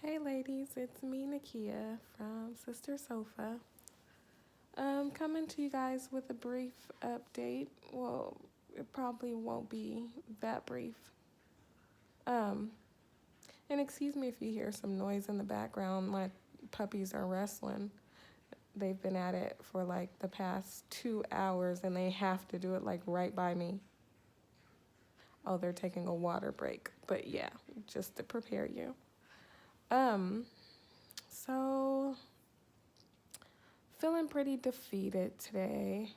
Hey ladies, it's me Nakia from Sister Sofa. Coming to you guys with a brief update. Well, it probably won't be that brief. Um, and excuse me if you hear some noise in the background. My puppies are wrestling. They've been at it for like the past 2 hours and they have to do it like right by me. Oh, they're taking a water break. But yeah, just to prepare you. Um, so feeling pretty defeated today.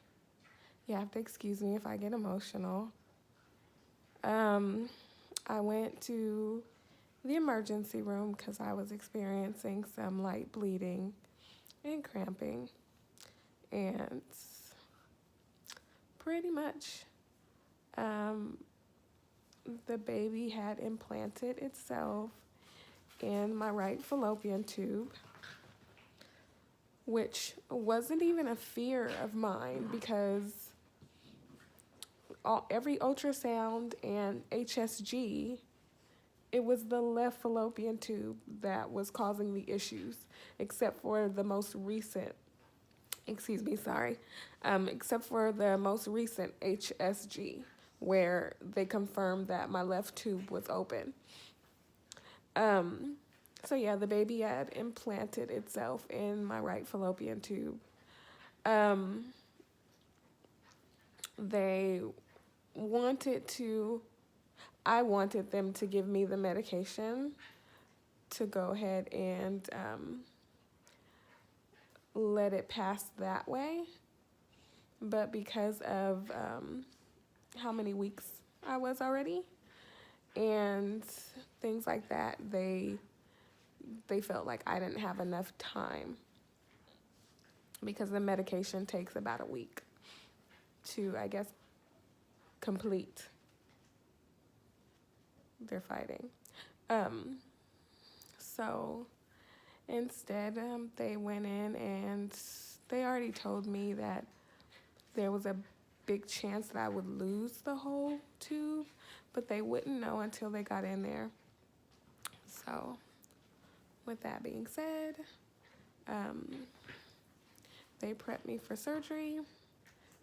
You have to excuse me if I get emotional. Um, I went to the emergency room because I was experiencing some light bleeding and cramping, and pretty much um, the baby had implanted itself in my right fallopian tube, which wasn't even a fear of mine because every ultrasound and HSG, it was the left fallopian tube that was causing the issues, except for the most recent, except for the most recent HSG, where they confirmed that my left tube was open. Um, so yeah, the baby had implanted itself in my right fallopian tube. Um, they wanted to, I wanted them to give me the medication to go ahead and let it pass that way. But because of how many weeks I was already and things like that, they felt like I didn't have enough time because the medication takes about a week to, I guess, complete their fighting. Um, so instead, they went in and they already told me that there was a big chance that I would lose the whole tube, but they wouldn't know until they got in there. So, with that being said, um, they prepped me for surgery.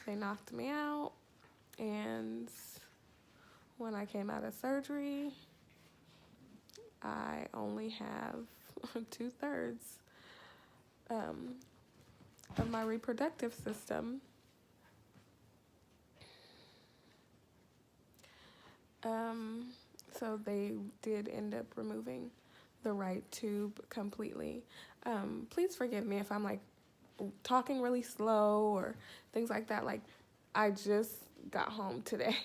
They knocked me out, and when I came out of surgery, I only have 2/3 um, of my reproductive system. Um, so they did end up removing the right tube completely. Please forgive me if I'm like talking really slow or things like that. Like, I just got home today.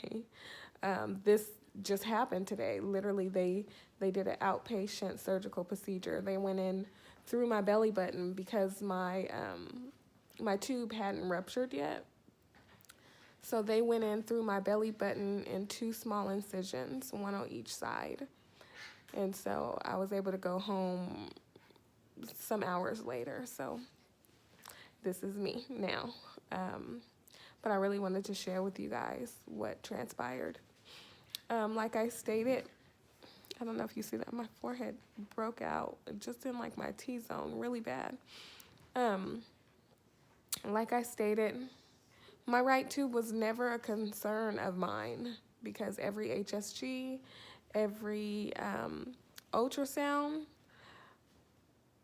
This just happened today. Literally, they did an outpatient surgical procedure. They went in through my belly button because my tube hadn't ruptured yet. So they went in through my belly button in two small incisions, one on each side. And so I was able to go home some hours later. So this is me now. But I really wanted to share with you guys what transpired. Like I stated, I don't know if you see that my forehead broke out just in like my T-zone really bad. Like I stated, my right tube was never a concern of mine because every HSG, every ultrasound,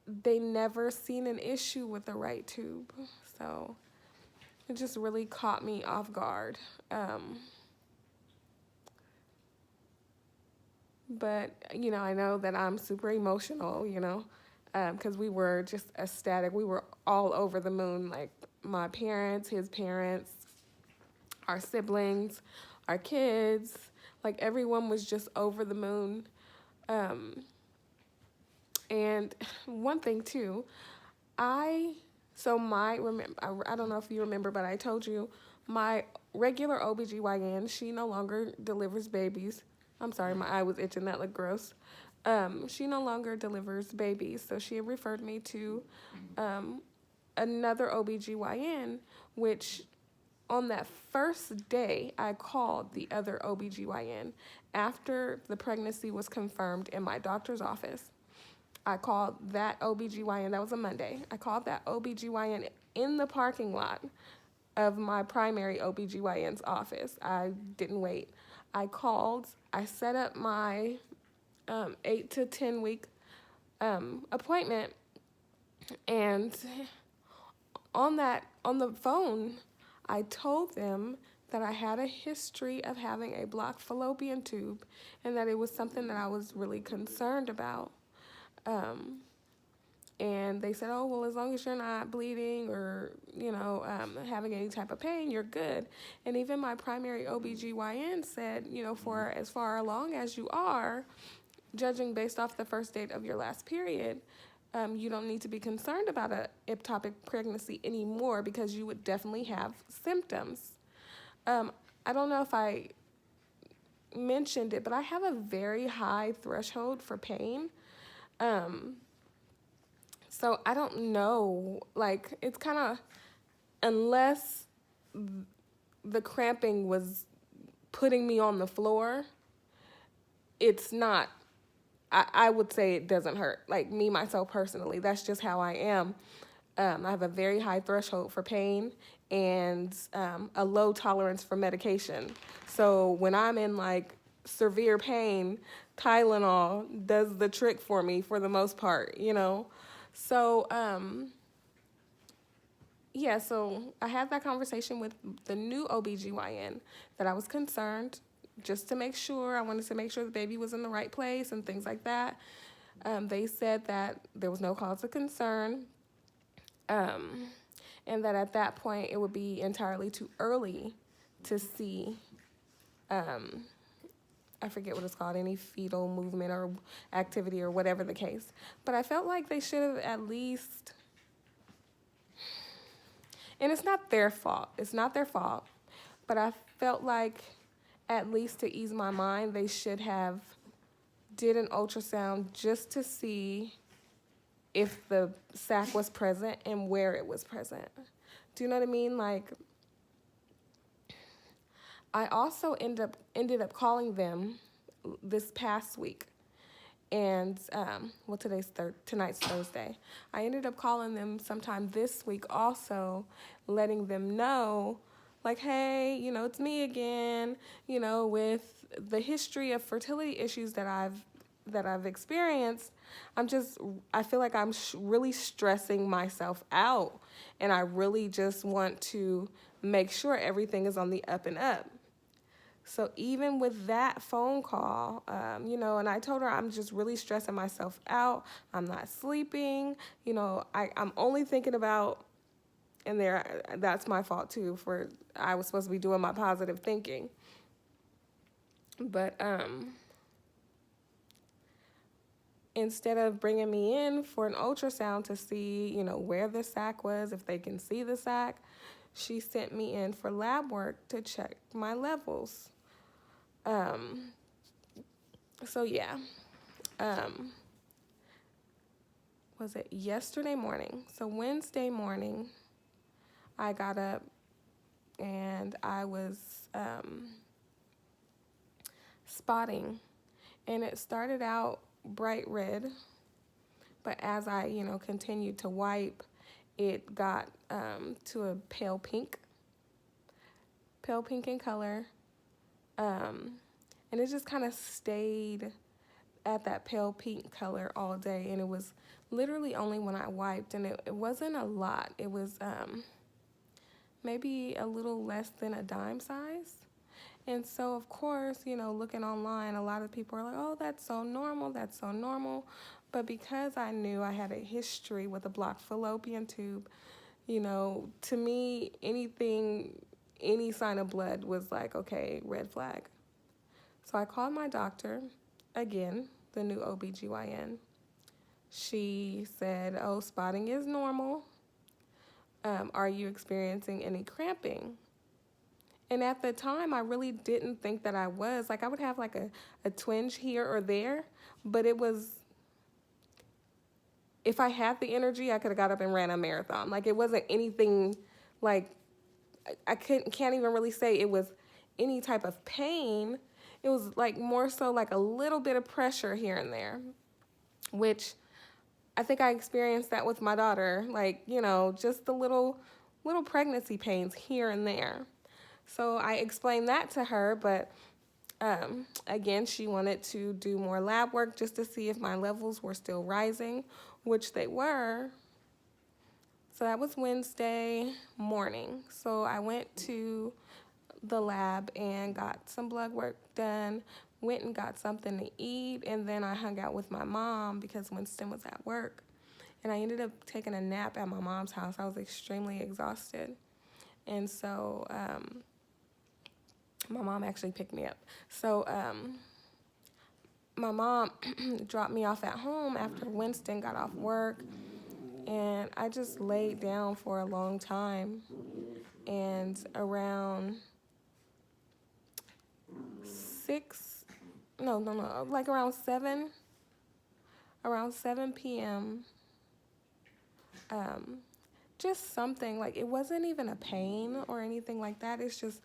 they never seen an issue with the right tube. So it just really caught me off guard. But, I know that I'm super emotional, because we were just ecstatic. We were all over the moon, like my parents, his parents, our siblings, our kids, like everyone was just over the moon. Um, and one thing too, I, so I don't know if you remember, but I told you my regular OBGYN, she no longer delivers babies. I'm sorry, my eye was itching, that looked gross. She no longer delivers babies, so she referred me to another OBGYN, which on that first day, I called the other OBGYN after the pregnancy was confirmed in my doctor's office. I called that OBGYN. That was a Monday. I called that OBGYN in the parking lot of my primary OBGYN's office. I didn't wait. I called. I set up my 8 to 10 week appointment, and on the phone, I told them that I had a history of having a blocked fallopian tube, and that it was something that I was really concerned about. And they said, oh, well, as long as you're not bleeding or, having any type of pain, you're good. And even my primary OBGYN said, for as far along as you are, judging based off the first date of your last period, you don't need to be concerned about an ectopic pregnancy anymore, because you would definitely have symptoms. I don't know if I mentioned it, but I have a very high threshold for pain. So I don't know, it's kind of, unless the cramping was putting me on the floor, it's not, I would say it doesn't hurt. Like me, myself personally, that's just how I am. I have a very high threshold for pain and a low tolerance for medication. So when I'm in severe pain, Tylenol does the trick for me for the most part, So, so I had that conversation with the new OBGYN that I was concerned just to make sure. I wanted to make sure the baby was in the right place and things like that. They said that there was no cause of concern, and that at that point it would be entirely too early to see, I forget what it's called, any fetal movement or activity or whatever the case. But I felt like they should have at least, and it's not their fault. It's not their fault. But I felt like at least to ease my mind, they should have did an ultrasound just to see if the sac was present and where it was present. Do you know what I mean? I also ended up calling them this past week, and tonight's Thursday. I ended up calling them sometime this week also, letting them know, hey, it's me again, with the history of fertility issues that I've experienced. I feel like I'm really stressing myself out, and I really just want to make sure everything is on the up and up. So even with that phone call, and I told her I'm just really stressing myself out. I'm not sleeping. I'm only thinking about, and that's my fault too, I was supposed to be doing my positive thinking. But instead of bringing me in for an ultrasound to see, where the sac was, if they can see the sac, she sent me in for lab work to check my levels. Was it yesterday morning? So Wednesday morning, I got up and I was spotting, and it started out bright red, but as I, continued to wipe, it got to a pale pink in color. And it just kind of stayed at that pale pink color all day. And it was literally only when I wiped, and it wasn't a lot. It was maybe a little less than a dime size. And so, of course, looking online, a lot of people are like, oh, that's so normal. That's so normal. But because I knew I had a history with a blocked fallopian tube, to me, any sign of blood was like, okay, red flag. So I called my doctor, again, the new OBGYN. She said, oh, spotting is normal. Are you experiencing any cramping? And at the time, I really didn't think that I was. I would have a twinge here or there, but it was, if I had the energy, I could have got up and ran a marathon. It wasn't anything I can't even really say it was any type of pain. It was more so a little bit of pressure here and there, which I think I experienced that with my daughter, like, just the little pregnancy pains here and there. So I explained that to her, but again, she wanted to do more lab work just to see if my levels were still rising, which they were. So that was Wednesday morning. So I went to the lab and got some blood work done, went and got something to eat, and then I hung out with my mom because Winston was at work. And I ended up taking a nap at my mom's house. I was extremely exhausted. And so my mom actually picked me up. So my mom dropped me off at home after Winston got off work. And I just laid down for a long time. And around like around 7 p.m., just something, like, it wasn't even a pain or anything like that. It's just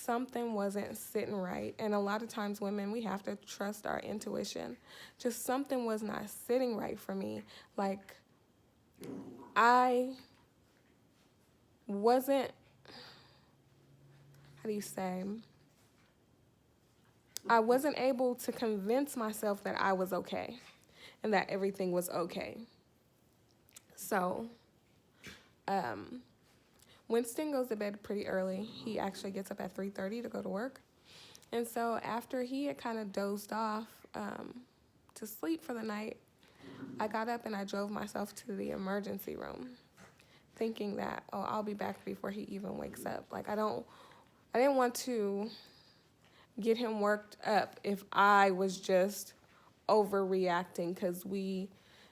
something wasn't sitting right. And a lot of times women, we have to trust our intuition. Just something was not sitting right for me. Like, I wasn't, how do you say, I wasn't able to convince myself that I was okay and that everything was okay. So, Winston goes to bed pretty early. He actually gets up at 3:30 to go to work. And so after he had kind of dozed off to sleep for the night, I got up and I drove myself to the emergency room, thinking that, oh, I'll be back before he even wakes up. Like, I didn't want to get him worked up if I was just overreacting, because we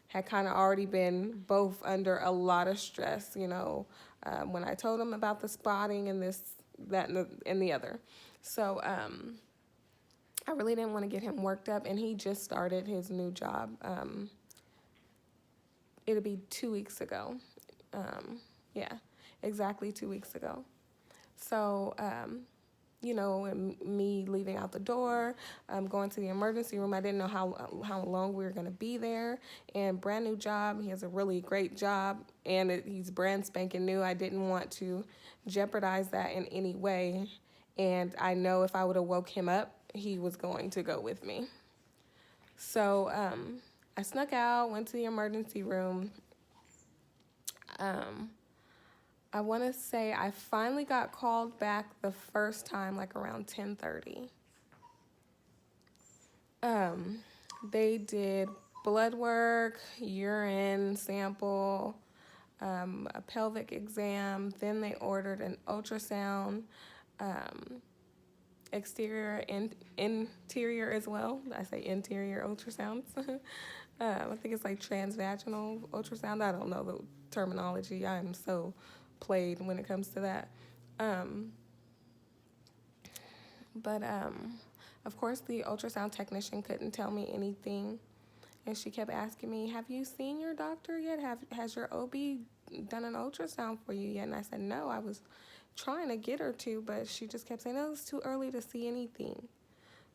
had kind of already been both under a lot of stress, when I told him about the spotting and this, that, and the other. So I really didn't want to get him worked up, and he just started his new job. It'll be 2 weeks ago. Yeah, exactly 2 weeks ago. So, me leaving out the door, going to the emergency room. I didn't know how long we were going to be there. And brand new job. He has a really great job, and he's brand spanking new. I didn't want to jeopardize that in any way. And I know if I would have woke him up, he was going to go with me. So I snuck out, went to the emergency room. I want to say I finally got called back the first time, like around 10:30. They did blood work, urine sample, a pelvic exam. Then they ordered an ultrasound, exterior and interior as well. I say interior ultrasounds. I think it's like transvaginal ultrasound. I don't know the terminology. I am so played when it comes to that. But of course, the ultrasound technician couldn't tell me anything. And she kept asking me, have you seen your doctor yet? Has your OB done an ultrasound for you yet? And I said, no, I was trying to get her to, but she just kept saying, no, it's too early to see anything.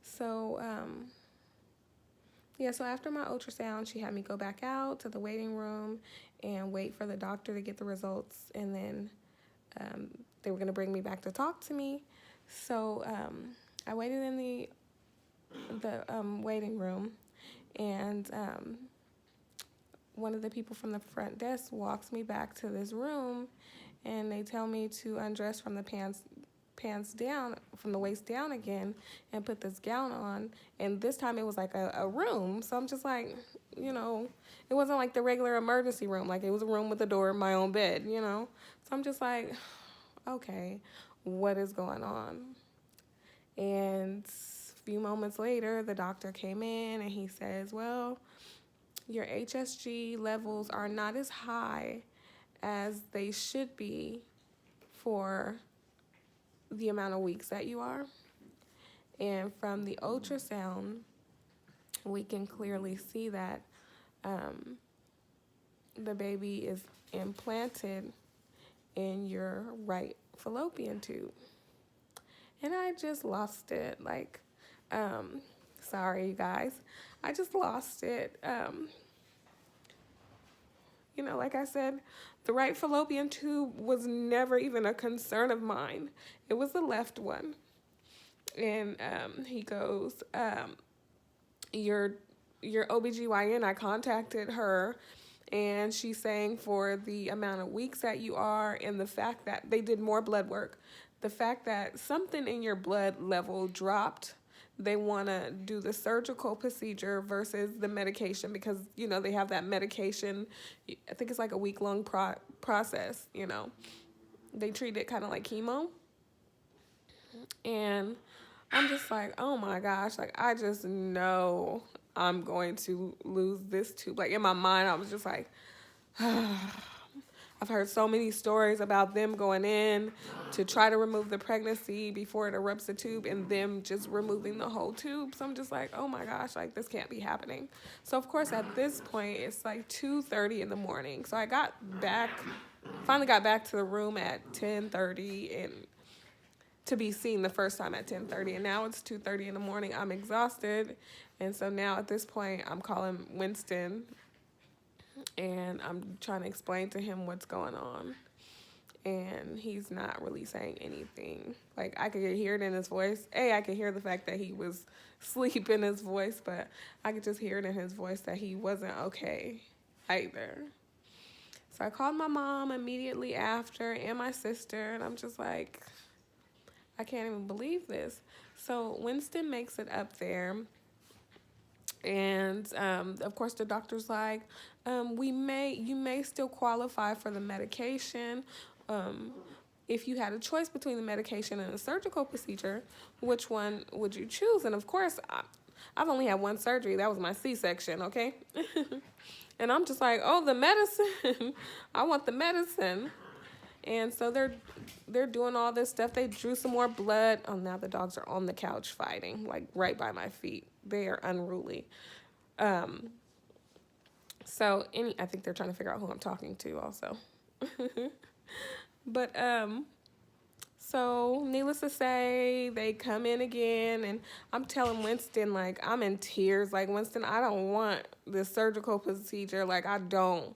So, so after my ultrasound, she had me go back out to the waiting room and wait for the doctor to get the results. And then they were going to bring me back to talk to me. So I waited in the waiting room, and one of the people from the front desk walks me back to this room, and they tell me to undress from the pants down, from the waist down again, and put this gown on. And this time it was like a room. So I'm just like, it wasn't like the regular emergency room. Like, it was a room with a door in my own bed, So I'm just like, okay, what is going on? And a few moments later, the doctor came in and he says, well, your HSG levels are not as high as they should be for the amount of weeks that you are. And from the ultrasound, we can clearly see that the baby is implanted in your right fallopian tube. And I just lost it. Like, sorry, you guys. I just lost it. Like I said, the right fallopian tube was never even a concern of mine. It was the left one. And he goes, your OBGYN, I contacted her, and she's saying for the amount of weeks that you are and the fact that they did more blood work, the fact that something in your blood level dropped, they want to do the surgical procedure versus the medication because, they have that medication. I think it's like a week-long process, They treat it kind of like chemo. And I'm just like, oh my gosh, like I just know I'm going to lose this tube. Like in my mind, I was just like, I've heard so many stories about them going in to try to remove the pregnancy before it erupts the tube and them just removing the whole tube. So I'm just like, oh my gosh, like this can't be happening. So of course at this point it's like 2:30 in the morning. So I finally got back to the room at 10:30 and to be seen the first time at 10:30, and now it's 2:30 in the morning. I'm exhausted, and so now at this point I'm calling Winston and I'm trying to explain to him what's going on, and he's not really saying anything. Like I could hear it in his voice. I could hear the fact that he was asleep in his voice, but I could just hear it in his voice that he wasn't okay either. So I called my mom immediately after and my sister, and I'm just like, I can't even believe this. So Winston makes it up there. And, of course, the doctor's like, you may still qualify for the medication. If you had a choice between the medication and a surgical procedure, which one would you choose? And, of course, I've only had one surgery. That was my C-section, okay? And I'm just like, oh, the medicine. I want the medicine. And so they're doing all this stuff. They drew some more blood. Oh, now the dogs are on the couch fighting, like right by my feet. They are unruly. I think they're trying to figure out who I'm talking to also. But so needless to say, they come in again, and I'm telling Winston, like, I'm in tears. Like, Winston, I don't want this surgical procedure. Like, I don't,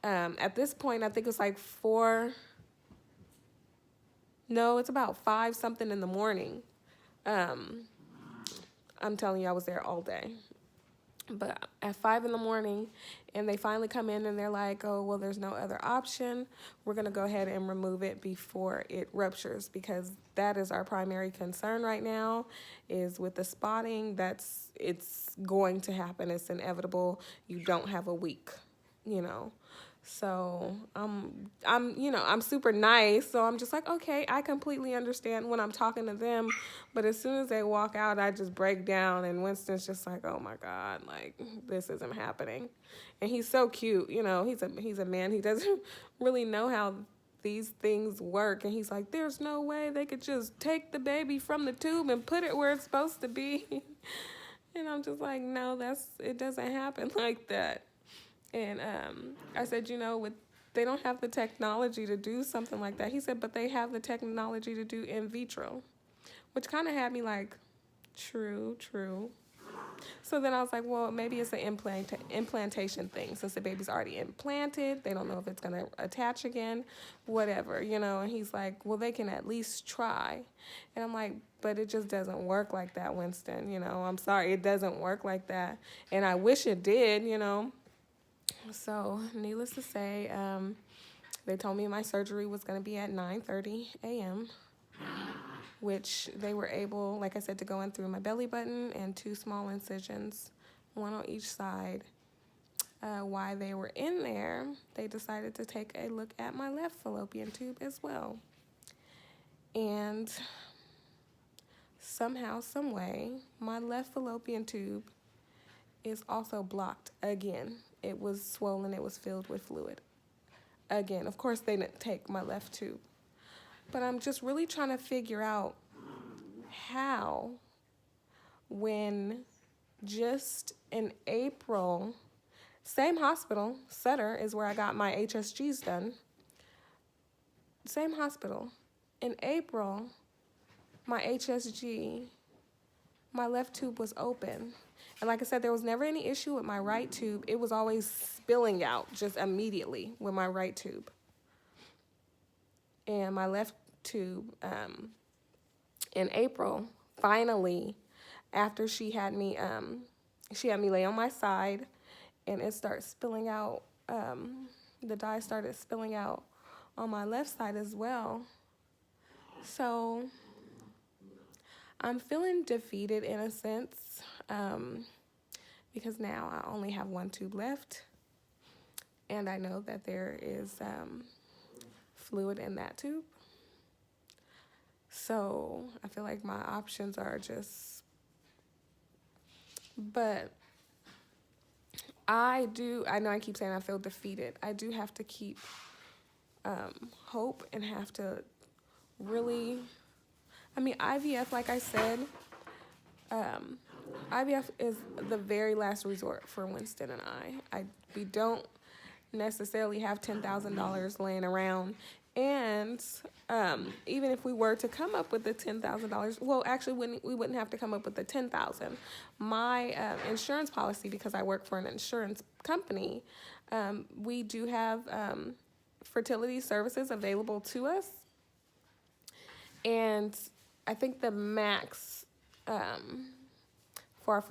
At this point, I think it's like it's about 5 something in the morning. I'm telling you, I was there all day. But at 5 in the morning, and they finally come in and they're like, oh, well, there's no other option. We're going to go ahead and remove it before it ruptures, because that is our primary concern right now is with the spotting. It's going to happen. It's inevitable. You don't have a week, So I'm super nice. So I'm just like, okay, I completely understand when I'm talking to them. But as soon as they walk out, I just break down. And Winston's just like, oh my God, like this isn't happening. And he's so cute. He's a man. He doesn't really know how these things work. And he's like, there's no way they could just take the baby from the tube and put it where it's supposed to be. And I'm just like, no, it doesn't happen like that. And I said, they don't have the technology to do something like that. He said, but they have the technology to do in vitro, which kind of had me like, true. So then I was like, well, maybe it's an implantation thing. Since the baby's already implanted, they don't know if it's going to attach again, whatever, And he's like, well, they can at least try. And I'm like, but it just doesn't work like that, Winston. I'm sorry, it doesn't work like that. And I wish it did, So, needless to say, they told me my surgery was going to be at 9:30 a.m., which they were able, like I said, to go in through my belly button and 2 small incisions, one on each side. While they were in there, they decided to take a look at my left fallopian tube as well. And somehow, some way, my left fallopian tube is also blocked again. It was swollen. It was filled with fluid. Again, of course, they didn't take my left tube. But I'm just really trying to figure out how, when just in April, same hospital, Sutter is where I got my HSGs done. Same hospital. In April, my HSG, my left tube was open. And like I said, there was never any issue with my right tube. It was always spilling out just immediately with my right tube. And my left tube, in April, finally, after she had me lay on my side, and it started spilling out. The dye started spilling out on my left side as well. So I'm feeling defeated in a sense, because now I only have one tube left, and I know that there is fluid in that tube. So I feel like my options are just, but I know I keep saying I feel defeated. I do have to keep hope and have to really, IVF, like I said, IVF is the very last resort for Winston and I. We don't necessarily have $10,000 laying around. And even if we were to come up with the $10,000, well, actually, we wouldn't have to come up with the $10,000. My insurance policy, because I work for an insurance company, we do have fertility services available to us. And I think the max for our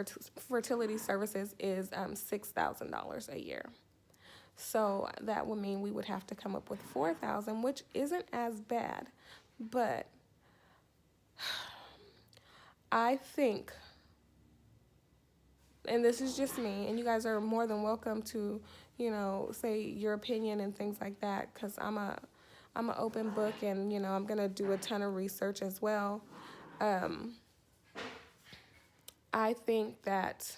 fertility services is $6,000 a year. So that would mean we would have to come up with $4,000, which isn't as bad. But I think, and this is just me, and you guys are more than welcome to, say your opinion and things like that, because I'm an open book, and, I'm going to do a ton of research as well. I think that,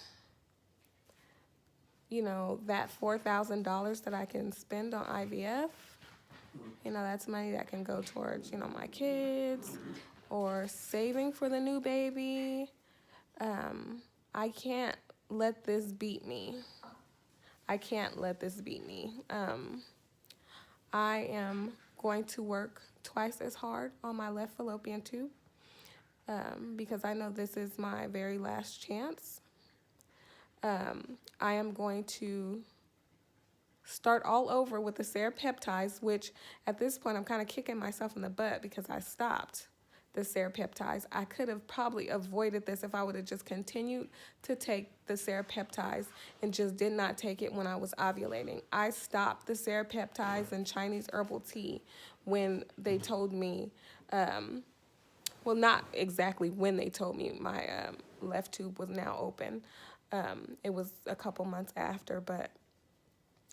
that $4,000 that I can spend on IVF, that's money that can go towards, my kids or saving for the new baby. I can't let this beat me. I am going to work twice as hard on my left fallopian tube, because I know this is my very last chance. I am going to start all over with the Serapeptides, which at this point I'm kind of kicking myself in the butt because I stopped the Serapeptides. I could have probably avoided this if I would have just continued to take the Serapeptides and just did not take it when I was ovulating. I stopped the Serapeptides and Chinese herbal tea when they told me, well, not exactly when they told me my left tube was now open. It was a couple months after, but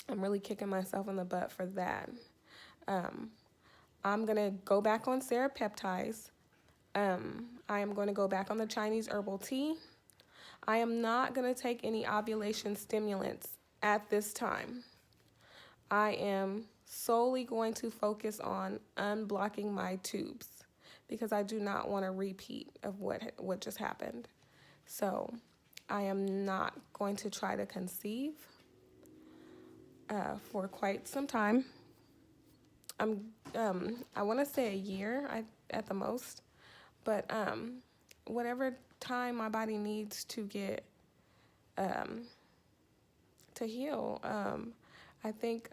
I'm really kicking myself in the butt for that. I'm going to go back on Serapeptides. I am going to go back on the Chinese herbal tea. I am not going to take any ovulation stimulants at this time. I am solely going to focus on unblocking my tubes because I do not want a repeat of what just happened. So I am not going to try to conceive for quite some time. I want to say a year at the most, but whatever time my body needs to get to heal. I think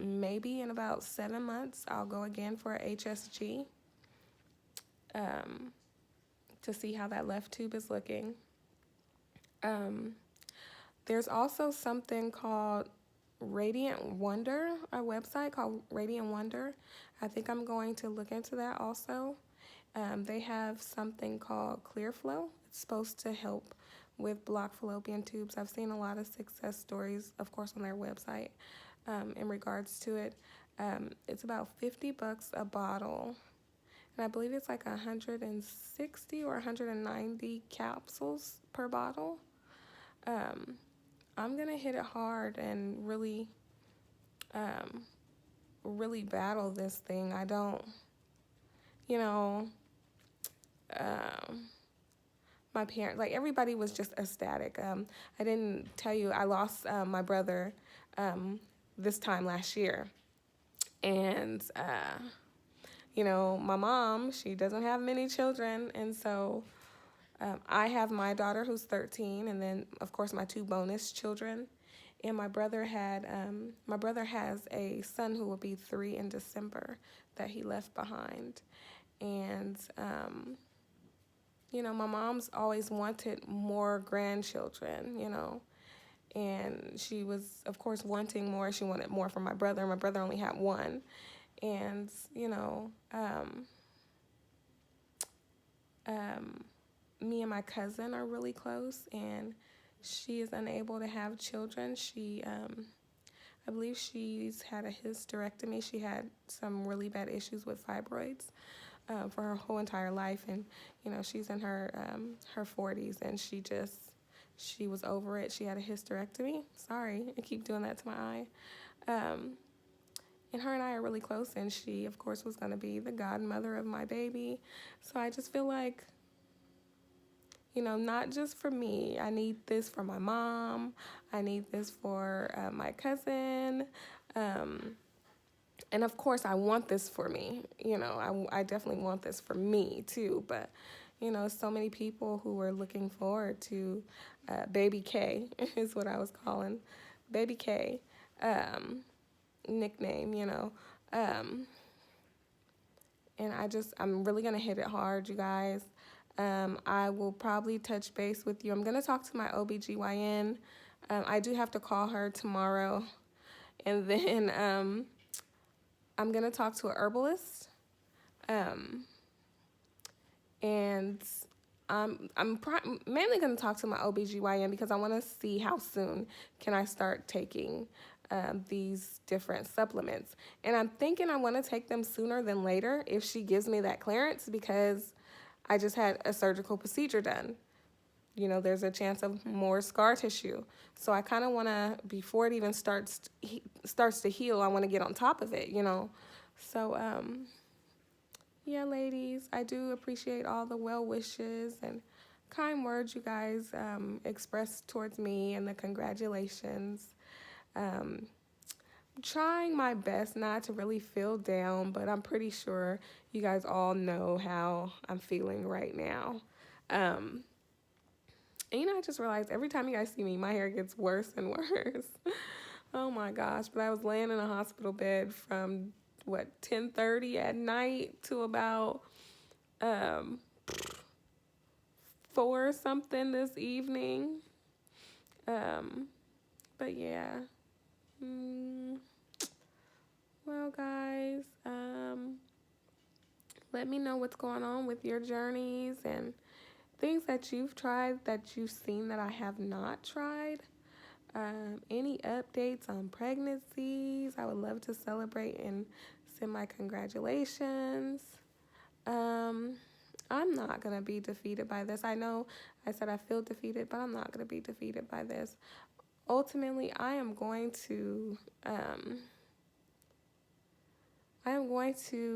maybe in about 7 months I'll go again for a HSG to see how that left tube is looking. There's also something called Radiant Wonder, a website called Radiant Wonder. I think I'm going to look into that also. They have something called ClearFlow. It's supposed to help with blocked fallopian tubes. I've seen a lot of success stories, of course, on their website in regards to it. It's about $50 a bottle, and I believe it's like 160 or 190 capsules per bottle. I'm gonna hit it hard and really battle this thing. I don't, my parents, like everybody was just ecstatic. I didn't tell you, I lost my brother this time last year. And, my mom, she doesn't have many children. And so I have my daughter who's 13, and then of course my two bonus children. And my brother has a son who will be 3 in December that he left behind. And my mom's always wanted more grandchildren, and she was, of course, wanting more. She wanted more from my brother. My brother only had one. And, me and my cousin are really close, and she is unable to have children. I believe she's had a hysterectomy. She had some really bad issues with fibroids for her whole entire life. And, she's in her 40s, and she was over it. She had a hysterectomy. Sorry, I keep doing that to my eye. And her and I are really close, and she, of course, was going to be the godmother of my baby. So I just feel like, not just for me. I need this for my mom. I need this for my cousin. And of course, I want this for me. I definitely want this for me too. But, so many people who were looking forward to Baby K is what I was calling Baby K nickname, and I'm really going to hit it hard, you guys. I will probably touch base with you. I'm going to talk to my OBGYN. I do have to call her tomorrow. And then I'm going to talk to a herbalist. And I'm mainly going to talk to my OBGYN because I want to see how soon can I start taking these different supplements. And I'm thinking I want to take them sooner than later if she gives me that clearance, because I just had a surgical procedure done. There's a chance of more scar tissue. So I kind of want to, before it even starts to heal, I want to get on top of it, So, yeah, ladies, I do appreciate all the well wishes and kind words you guys expressed towards me, and the congratulations. Trying my best not to really feel down, but I'm pretty sure you guys all know how I'm feeling right now. And I just realized every time you guys see me, my hair gets worse and worse. Oh my gosh. But I was laying in a hospital bed from 10:30 at night to about 4 something this evening. But yeah. Well, guys, let me know what's going on with your journeys and things that you've tried that you've seen that I have not tried. Any updates on pregnancies? I would love to celebrate and send my congratulations. I'm not going to be defeated by this. I know I said I feel defeated, but I'm not going to be defeated by this. Ultimately, I am going to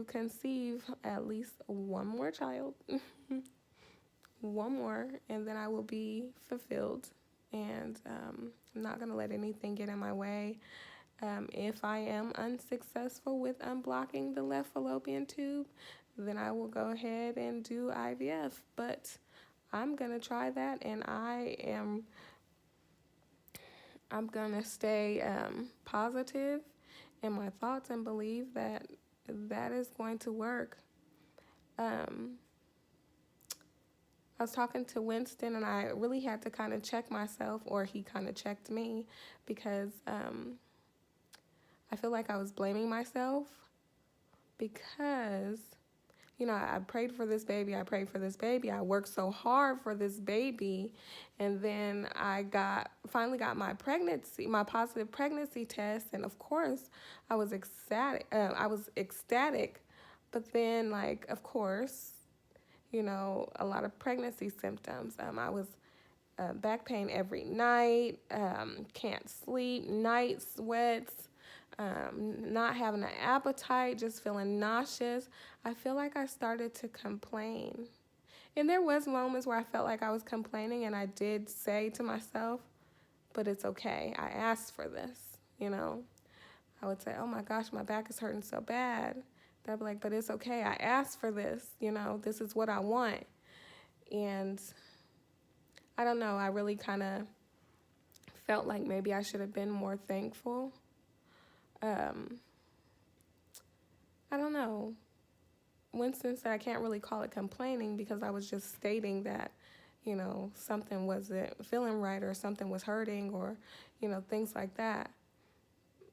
conceive at least one more child. One more, and then I will be fulfilled. And I'm not going to let anything get in my way. If I am unsuccessful with unblocking the left fallopian tube, then I will go ahead and do IVF. But I'm going to try that, and I'm going to stay positive in my thoughts and believe that is going to work. I was talking to Winston, and I really had to kind of check myself, or he kind of checked me, because I feel like I was blaming myself because, I prayed for this baby. I worked so hard for this baby, and then I finally got my positive pregnancy test, and of course, I was ecstatic. But then, of course, a lot of pregnancy symptoms. I was back pain every night, can't sleep, night sweats, not having an appetite, just feeling nauseous. I feel like I started to complain. And there was moments where I felt like I was complaining, and I did say to myself, but it's okay. I asked for this, I would say, oh my gosh, my back is hurting so bad. I'd be like, but it's okay. I asked for this, this is what I want. And I don't know. I really kind of felt like maybe I should have been more thankful. Um, I don't know. Winston said I can't really call it complaining because I was just stating that, something wasn't feeling right or something was hurting or, things like that.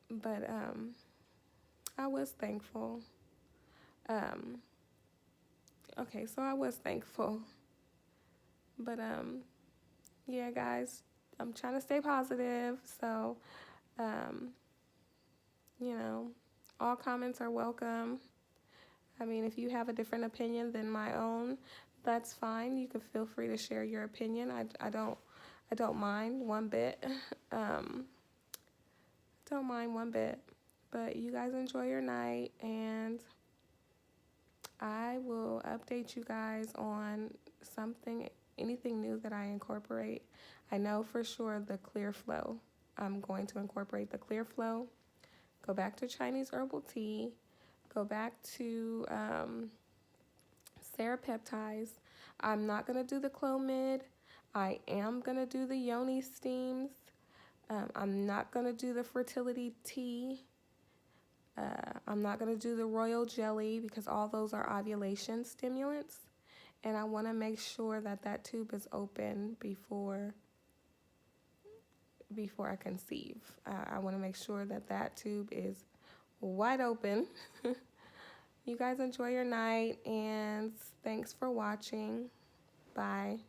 But I was thankful. Um, okay, so I was thankful. But yeah, guys, I'm trying to stay positive. So, um, you know, all comments are welcome. I mean, if you have a different opinion than my own, that's fine. You can feel free to share your opinion. I don't mind one bit. Um, don't mind one bit. But you guys enjoy your night, and I will update you guys on anything new that I incorporate. I know for sure the Clear Flow. I'm going to incorporate the Clear Flow. Go back to Chinese herbal tea. Go back to Serapeptize. I'm not going to do the Clomid. I am going to do the Yoni steams. I'm not going to do the fertility tea. I'm not going to do the royal jelly because all those are ovulation stimulants. And I want to make sure that tube is open before I conceive. I want to make sure that tube is wide open. You guys enjoy your night, and thanks for watching. Bye.